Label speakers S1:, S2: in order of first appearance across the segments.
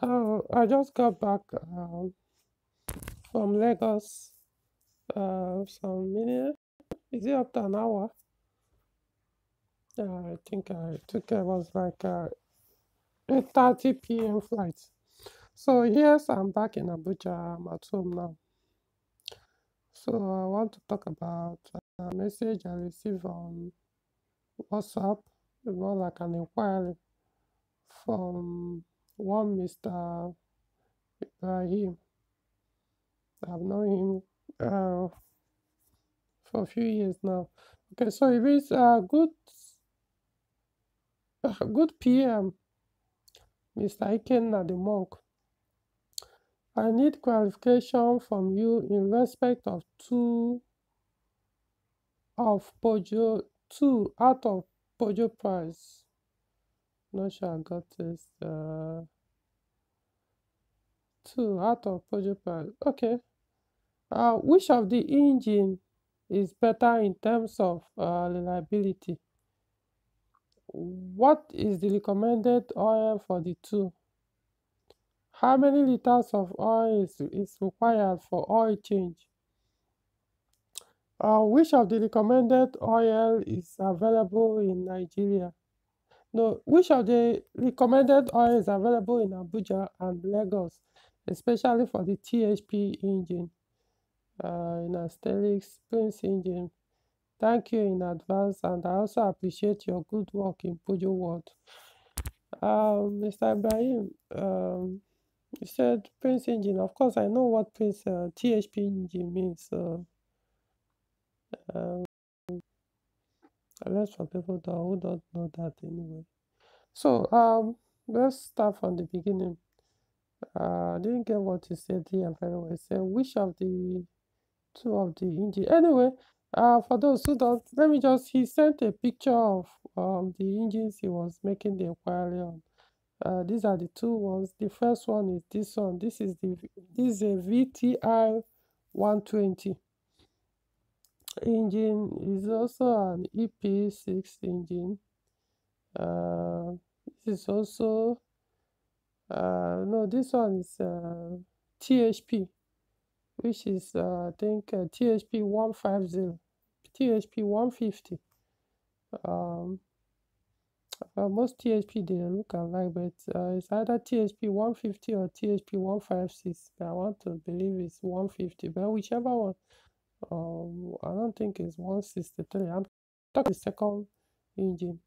S1: I just got back from Lagos. Some minute. Is it up to an hour? I think I took it was like 8:30 p.m. flight. So yes, I'm back in Abuja. I'm at home now. So I want to talk about a message I received on WhatsApp. It's more like an inquiry from one Mr. Ibrahim. I've known him for a few years now. Okay, so it is good PM, Mr. Ikenna the monk. I need clarification from you in respect of two out of Pojo price. Not sure I got this. Two out of Pojo price. Okay. Which of the engine is better in terms of reliability? What is the recommended oil for the two? How many liters of oil is required for oil change? Which of the recommended oil is available in Nigeria? No, which of the recommended oil is available in Abuja and Lagos, especially for the THP engine, in Asterix Prince engine? Thank you in advance, and I also appreciate your good work in Pujo World. Mr. Ibrahim, you said Prince engine. Of course, I know what Prince THP engine means. Um, Unless for people who don't know that anyway. So let's start from the beginning. I didn't get what you said here very well. Say which of the two of the engine. Anyway, for those who don't, let me just. He sent a picture of the engines he was making the inquiry on. These are the two ones. The first one is this one. This is a VTi120 engine. Is also an EP6 engine. This is also no, this one is THP, which is I think THP 150, THP 150. Most THP they look alike, but it's either THP 150 or THP 156. I want to believe it's 150, but whichever one. I don't think it's 163. I'm talking the second engine.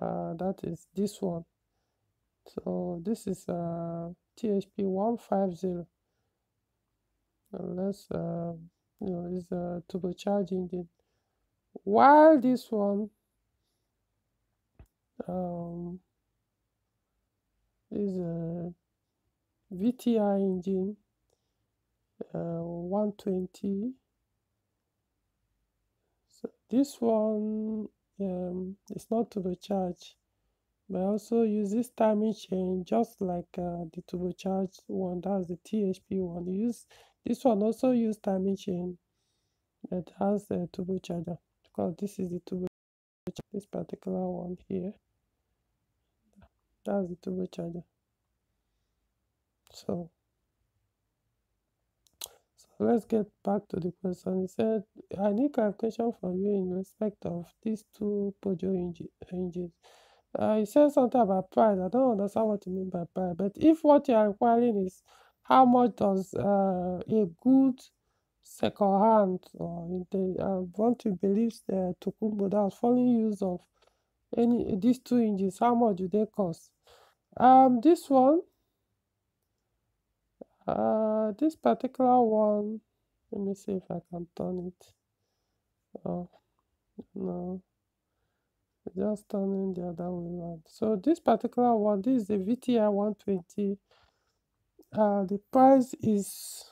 S1: That is this one. So this is THP 150. Unless is a turbocharged engine. While this one is a VTi engine 120. So this one is not turbocharged, but also uses timing chain just like the turbocharged one. That's the THP one. This one also use timing chain, but has a turbocharger, because this is the turbocharger. This particular one here, that's the turbocharger. So let's get back to the question. He said, I need clarification from you in respect of these two Pojo engines. He said something about price. I don't understand what you mean by price. But if what you are inquiring is how much does a good second hand, or I want to believe Tokumbo that was following use of these two engines, how much do they cost? This one, this particular one, let me see if I can turn it. Oh, no, just turning the other way around. So this particular one, this is the VTi120. The price is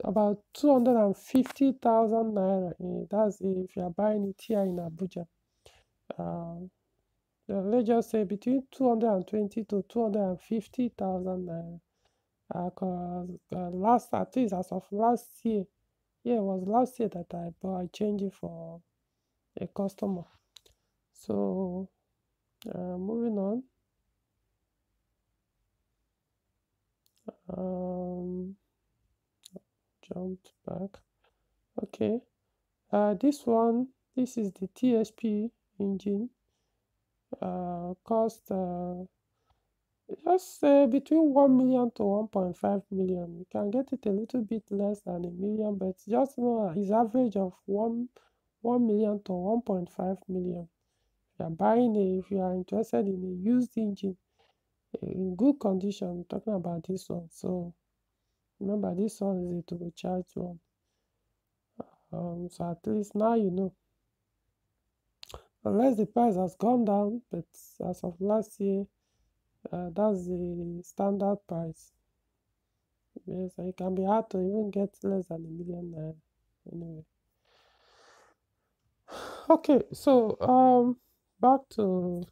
S1: about 250,000 naira. That's if you are buying it here in Abuja. Let's just say between 220 to 250,000 naira. At least as of last year, it was last year that I changed it for a customer. So moving on. Um, jumped back. Okay. This is the THP engine. Cost just between 1 million to 1.5 million. You can get it a little bit less than a million, but just know it's average of 1 million to 1.5 million. If you are interested in a used engine in good condition, I'm talking about this one. So remember, this one is a turbocharged one. So at least now you know. Unless the price has gone down, but as of last year, that's the standard price. Yes, it can be hard to even get less than a million naira. Anyway, okay. So back to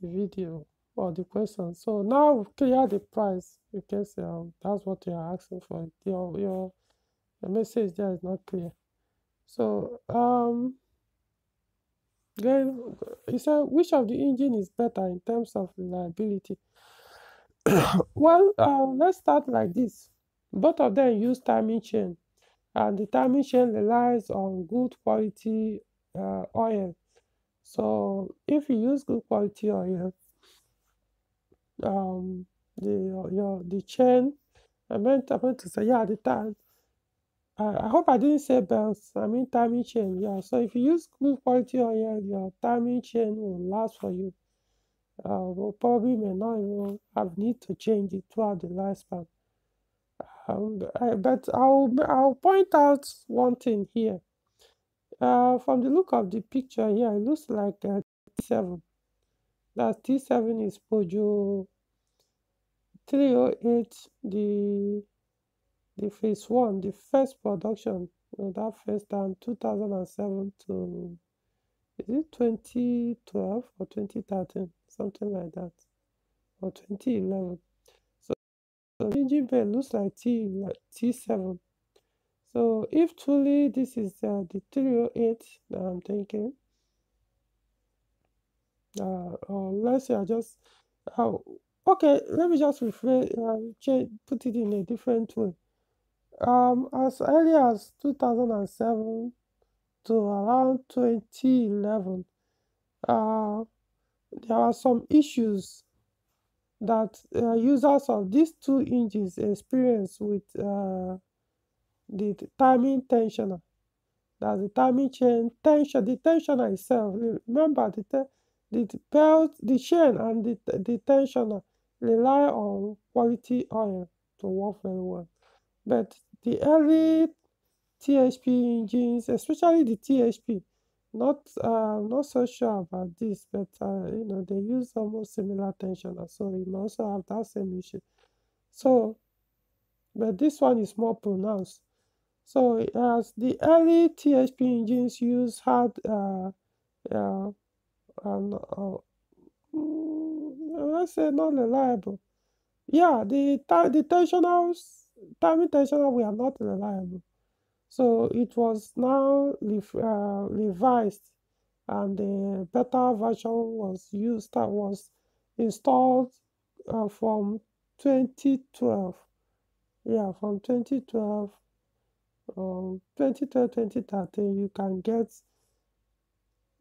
S1: the video or the question. So now we've cleared the price because that's what you are asking for. Your message there is not clear. So then you said which of the engine is better in terms of reliability? Well, let's start like this. Both of them use timing chain, and the timing chain relies on good quality oil. So if you use good quality oil, um, the chain. I meant to say, yeah, the time. I hope I didn't say belts. I mean timing chain. Yeah. So if you use good quality oil, your timing chain will last for you. Will probably may not even have need to change it throughout the lifespan. But I'll point out one thing here. From the look of the picture here, it looks like T7. That T7 is Pojo 308, the phase one, the first production. That first time 2007 to is it 2012 or 2013, something like that, or 2011. So the engine bay looks like T7. So if truly this is the 308 that I'm thinking, unless you are just okay, let me just put it in a different way. As early as 2007 to around 2011, uh, there are some issues that users of these two engines experience with the timing tensioner. That's the timing chain tension. The tensioner itself. Remember, the belt, the chain, and the tensioner rely on quality oil to work very well. But the early THP engines, especially the THP, not so sure about this, but they use almost similar tensioner, so you may also have that same issue. So, but this one is more pronounced. So as the early THP engines use hard and let's say not reliable. Yeah, the timing tensioner were not reliable. So it was now revised, and the better version was used that was installed from 2012. Yeah, from 2012, 2012, 2013, you can get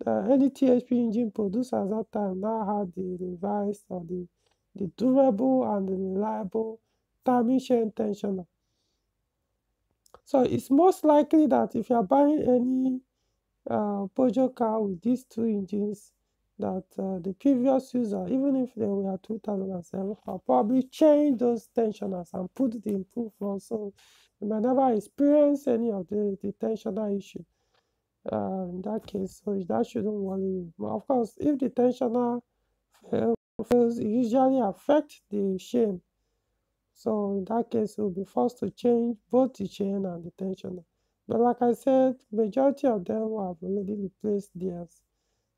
S1: any THP engine produced at that time now had the revised or the durable and the reliable timing chain tensioner. So it's most likely that if you are buying any Peugeot car with these two engines, that the previous user, even if they were 2007, will probably change those tensioners and put the improved one. So you might never experience any of the tensioner issue in that case. So that shouldn't worry you. But of course, if the tensioner fails, it usually affects the chain. So in that case, you'll be forced to change both the chain and the tensioner. But like I said, majority of them have already replaced theirs.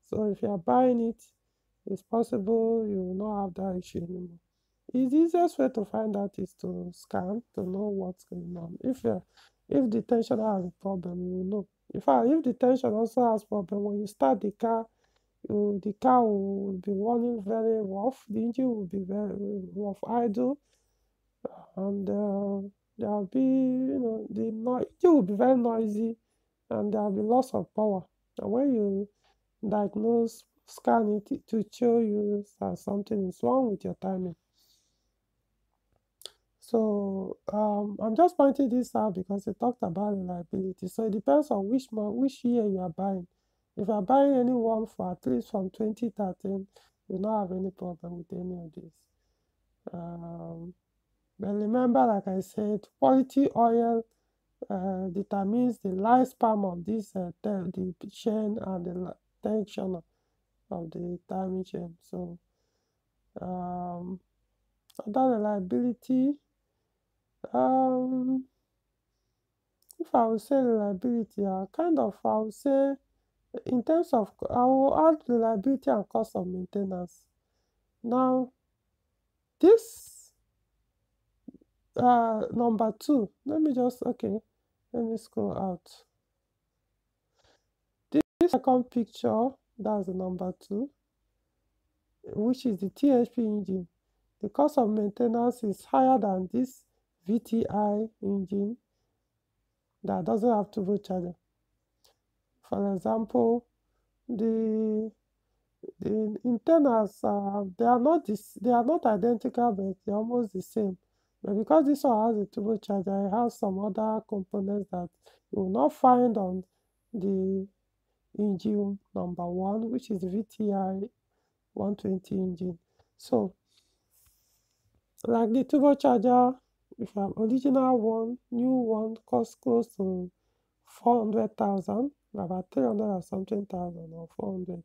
S1: So if you are buying it, it's possible you will not have that issue anymore. The easiest way to find out is to scan to know what's going on. If the tensioner has a problem, you will know. In fact, if the tension also has problem, when you start the car, the car will be running very rough. The engine will be very rough idle. and there'll be, it will be very noisy, and there'll be loss of power. And when you diagnose, scan it to show you that something is wrong with your timing. So I'm just pointing this out because they talked about reliability. So it depends on which year you are buying. If you are buying any one for at least from 2013, you don't have any problem with any of this. But remember, like I said, quality oil determines the lifespan of this the chain and the tension of the timing chain. So other reliability, um, if I would say reliability, I would say in terms of, I will add reliability and cost of maintenance. Now, this number two, let me scroll out. This second picture, that's the number two, which is the THP engine. The cost of maintenance is higher than this VTi engine that doesn't have turbocharger. For example, the internals, they are not identical, but they're almost the same. But because this one has a turbocharger, it has some other components that you will not find on the engine number one, which is the VTi120 engine. So, like the turbocharger, if you have original one, new one costs close to 400,000, about 300 or something thousand, or 400.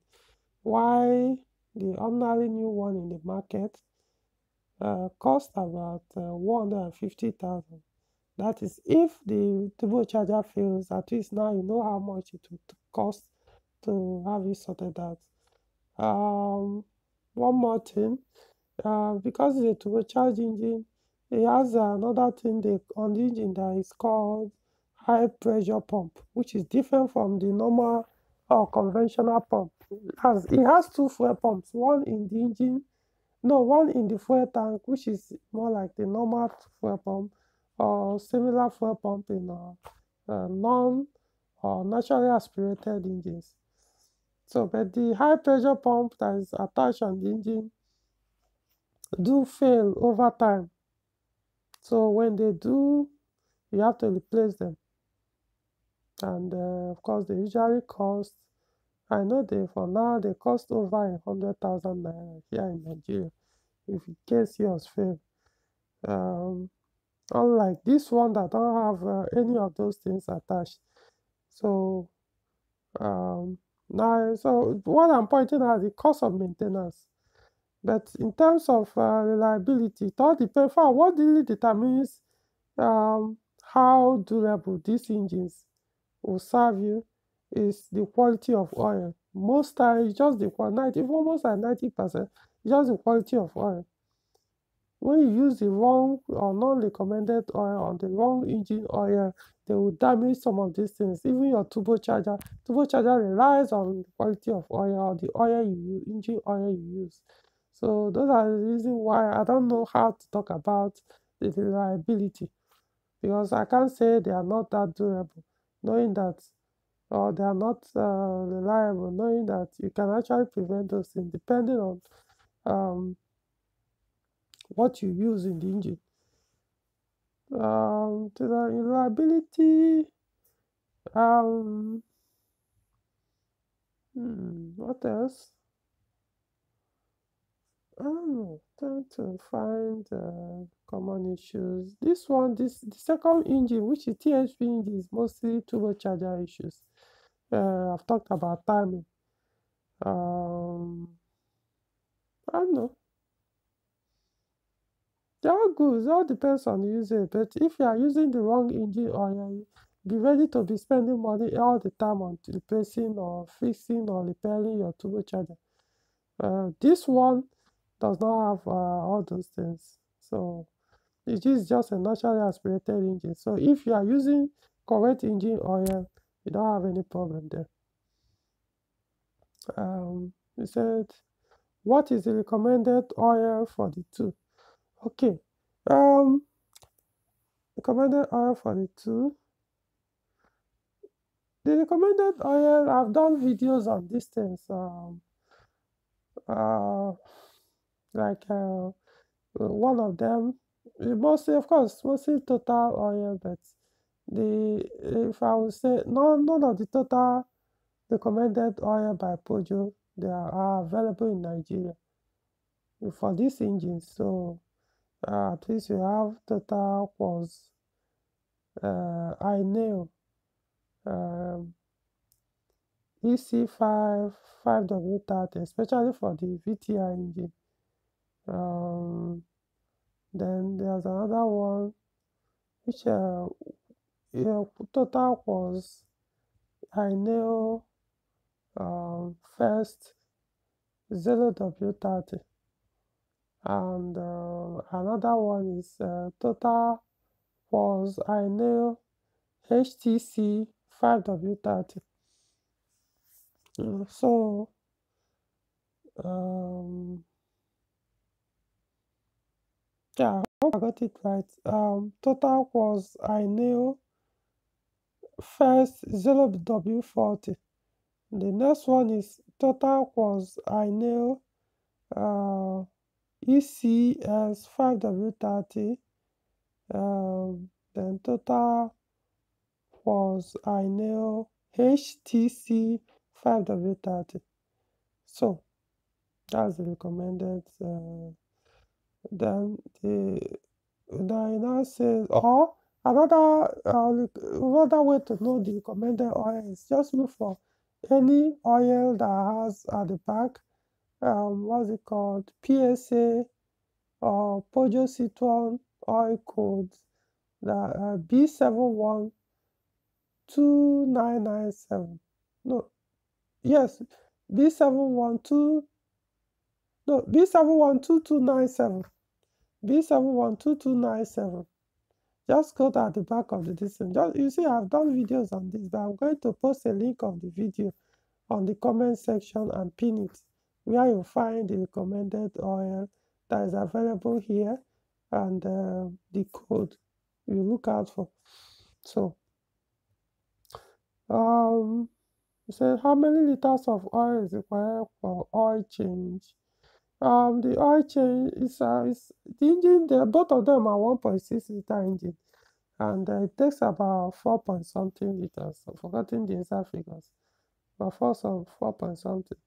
S1: Why the ordinary new one in the market cost about 150,000. That is, if the turbocharger fails, at least now you know how much it would cost to have it sorted out. One more thing, because it's a turbocharged engine, it has another thing on the engine that is called high pressure pump, which is different from the normal or conventional pump. It has two fuel pumps, one in the engine, no, one in the fuel tank, which is more like the normal fuel pump or similar fuel pump in non or naturally aspirated engines. So, but the high pressure pump that is attached on the engine do fail over time. So when they do, you have to replace them. And of course, they usually cost, I know for now, they cost over 100,000 naira here in Nigeria, if in case yours fail. Unlike this one that don't have any of those things attached. So so what I'm pointing out is the cost of maintenance. But in terms of reliability, it all depends on what really determines how durable these engines will serve you is the quality of oil. Most times, it's just the quality, almost like 90%, just the quality of oil. When you use the wrong or non-recommended oil or the wrong engine oil, they will damage some of these things. Even your turbocharger relies on the quality of oil or the oil you use, engine oil you use. So those are the reasons why I don't know how to talk about the reliability, because I can't say they are not that durable, knowing that, or they are not reliable, knowing that you can actually prevent those things depending on what you use in the engine. To the reliability, what else? I don't know, trying to find common issues. The second engine, which is THP engine, is mostly turbocharger issues. I've talked about timing. I don't know. They are good. It all depends on the user. But if you are using the wrong engine oil, be ready to be spending money all the time on replacing or fixing or repairing your turbocharger. This one does not have all those things. So it is just a naturally aspirated engine. So if you are using correct engine oil, you don't have any problem there. We said, what is the recommended oil for the two? Okay. Um, recommended oil for the two. The recommended oil, I've done videos on these things. Uh, like one of them, mostly, of course, mostly total oil, but if I would say, none of the total recommended oil by Pojo, they are available in Nigeria for these engines. So at least you have total was I know EC5 5W30, especially for the VTi engine. Then there's another one which total was I know first 0W30, and another one is total was I know HTC 5W30. So yeah, I hope I got it right. Total was I know first 0W40. The next one is total was I know ECS 5W30. Then total was I know HTC 5W30. So that's the recommended. Then the now says, or another way to know the recommended oil is just look for any oil that has at the back what's it called, PSA or Pojo Citron oil codes, that B7129997. No, yes, B712, no, B712297. B712297. Just go to at the back of the distance. You see, I've done videos on this, but I'm going to post a link of the video on the comment section and pin it, where you'll find the recommended oil that is available here and the code you look out for. So, so how many liters of oil is required for oil change? The oil change is the engine. Both of them are 1.6 liter engine, and it takes about 4 point something liters. I've forgotten the exact figures, but 4 point something,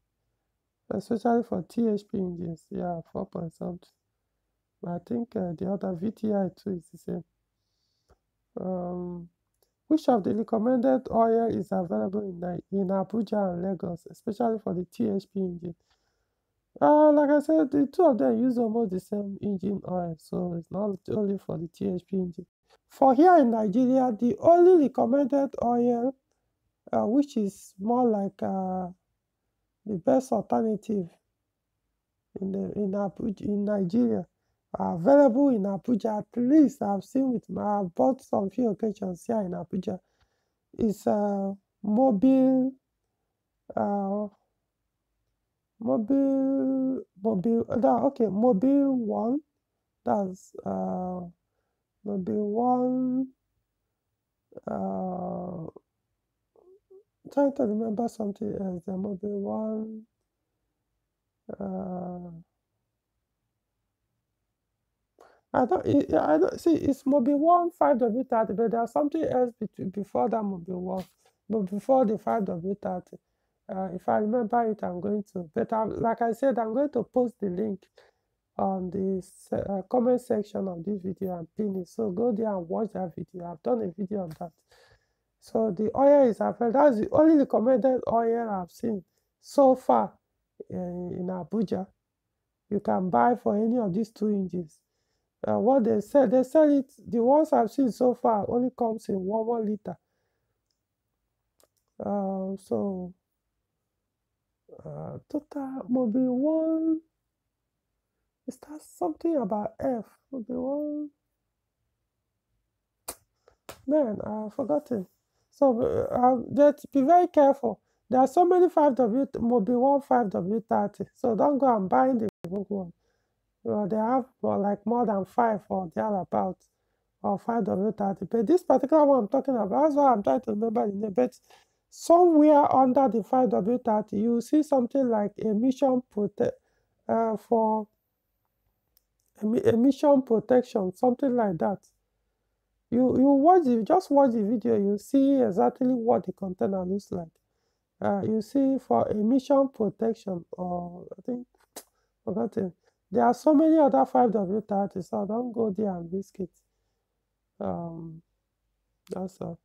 S1: especially for THP engines. Yeah, 4 point something. But I think the other VTi2 is the same. Which of the recommended oil is available in Abuja and Lagos, especially for the THP engine? Like I said, the two of them use almost the same engine oil, so it's not only for the THP engine. For here in Nigeria, the only recommended oil, which is more like the best alternative in Nigeria, are available in Abuja. At least I've bought some few occasions here in Abuja. It's Mobile, uh, Mobile One. That's Mobile One. Trying to remember something else. The Mobile One. I don't see. It's Mobile One 5W30, but there's something else before that Mobile One, but before the 5W30. If I remember it, I'm going to. But like I said, I'm going to post the link on the comment section of this video and pin it. So go there and watch that video. I've done a video on that. So the oil is available. That's the only recommended oil I've seen so far in Abuja. You can buy for any of these two engines. What they sell it. The ones I've seen so far only comes in 1 liter. So total Mobile One. Is that something about F? Mobile One. Man, I've forgotten. So just be very careful. There are so many Mobile One 5W30. So don't go and buy the wrong one. They have more than 5 or thereabouts, or 5W30. But this particular one I'm talking about, that's why I'm trying to remember the name. But somewhere under the 5W30, you see something like for emission protection, something like that. Just watch the video, you see exactly what the container looks like. You see for emission protection, or I think forgotten. There are so many other 5W30, so don't go there and risk it. That's all.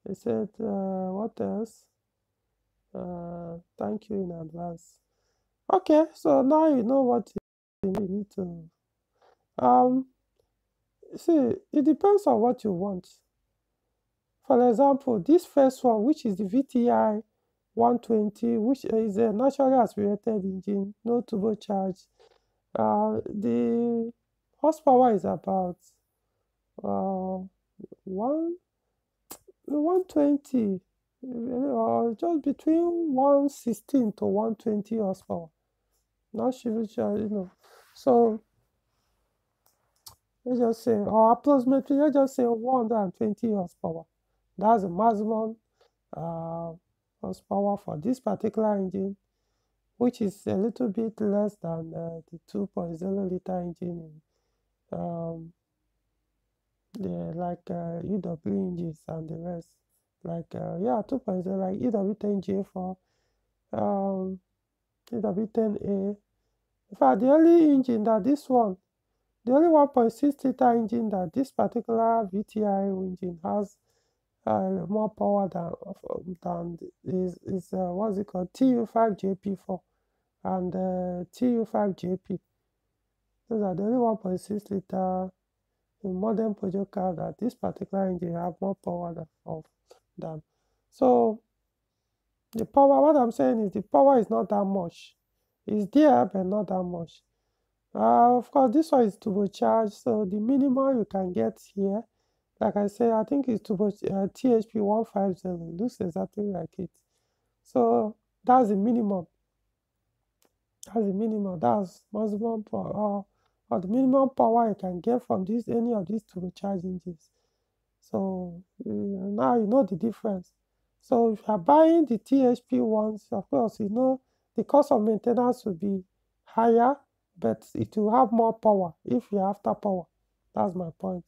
S1: He said, what else? Thank you in advance. Okay, so now you know what you need to. See, it depends on what you want. For example, this first one, which is the VTi120, which is a naturally aspirated engine, no turbocharged. The horsepower is about uh, 120, or just between 116 to 120 horsepower. Not sure, So let's just say, or approximately, let's just say 120 horsepower. That's the maximum horsepower for this particular engine, which is a little bit less than the 2.0 liter engine in EW engines and the rest. 2.0, like EW10J4, EW10A. In fact, the only 1.6 liter engine that this particular VTi engine has more power than is what's it called, TU5JP4 and TU5JP. Those are the only 1.6 liter in modern project cars that this particular engine have more power than. So the power, what I'm saying is the power is not that much. It's there, but not that much. Of course, this one is turbocharged, so the minimum you can get here, like I said, I think it's THP 150. It looks exactly like it. So that's the minimum. That's maximum power, or the minimum power you can get from any of these turbocharged engines. So now you know the difference. So if you are buying the THP ones, of course, the cost of maintenance will be higher, but it will have more power if you're after power. That's my point.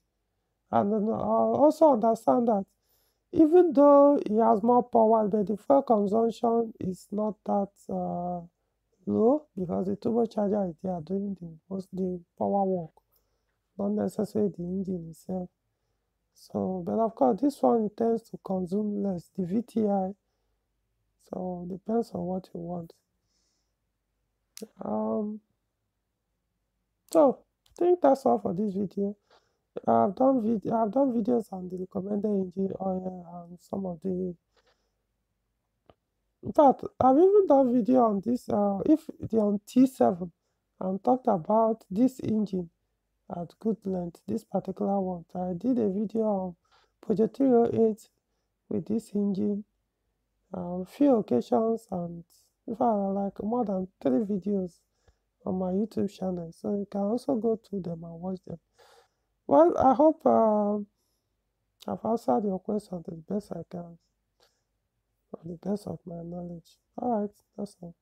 S1: And then I also understand that even though it has more power, but the fuel consumption is not that low, because the turbocharger is there doing the power work, not necessarily the engine itself. So, but of course, this one tends to consume less, the VTi. So, depends on what you want. So, I think that's all for this video. I've done videos on the recommended engine oil and some of the. In fact, I've even done video on this. If they're on T7, and talked about this engine at good length. This particular one, I did a video on Project 308 with this engine. Few occasions, and in fact, like more than 3 videos on my YouTube channel, so you can also go to them and watch them. Well, I hope I've answered your question to the best I can, to the best of my knowledge. All right, that's all.